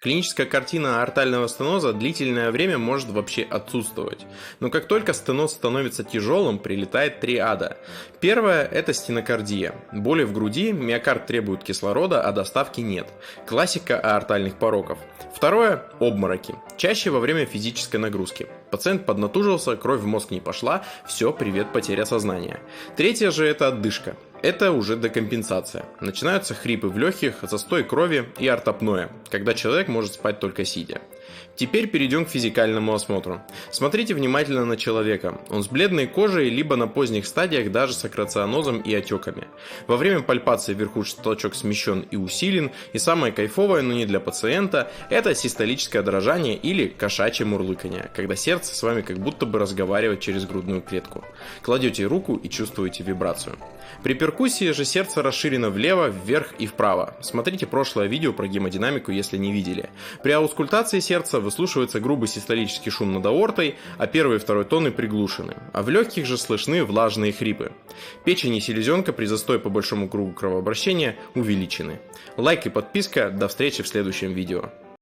Клиническая картина аортального стеноза длительное время может вообще отсутствовать. Но как только стеноз становится тяжелым, прилетает три ада. Первое – это стенокардия. Боли в груди, миокард требует кислорода, а доставки нет. Классика аортальных пороков. Второе – обмороки. Чаще во время физической нагрузки. Пациент поднатужился, кровь в мозг не пошла, все, привет, потеря сознания. Третье же – это отдышка. Это уже декомпенсация. Начинаются хрипы в легких, застой крови и ортопноя, когда человек может спать только сидя. Теперь перейдем к физикальному осмотру. Смотрите внимательно на человека. Он с бледной кожей, либо на поздних стадиях даже с акрационозом и отеками. Во время пальпации верхушечный толчок смещен и усилен, и самое кайфовое, но не для пациента, это систолическое дрожание или кошачье мурлыканье, когда сердце с вами как будто бы разговаривает через грудную клетку. Кладете руку и чувствуете вибрацию. При перкуссии же сердце расширено влево, вверх и вправо. Смотрите прошлое видео про гемодинамику, если не видели. При аускультации сердца выслушивается грубый систолический шум над аортой, а первый и второй тоны приглушены, а в легких же слышны влажные хрипы. Печень и селезенка при застое по большому кругу кровообращения увеличены. Лайк и подписка, до встречи в следующем видео.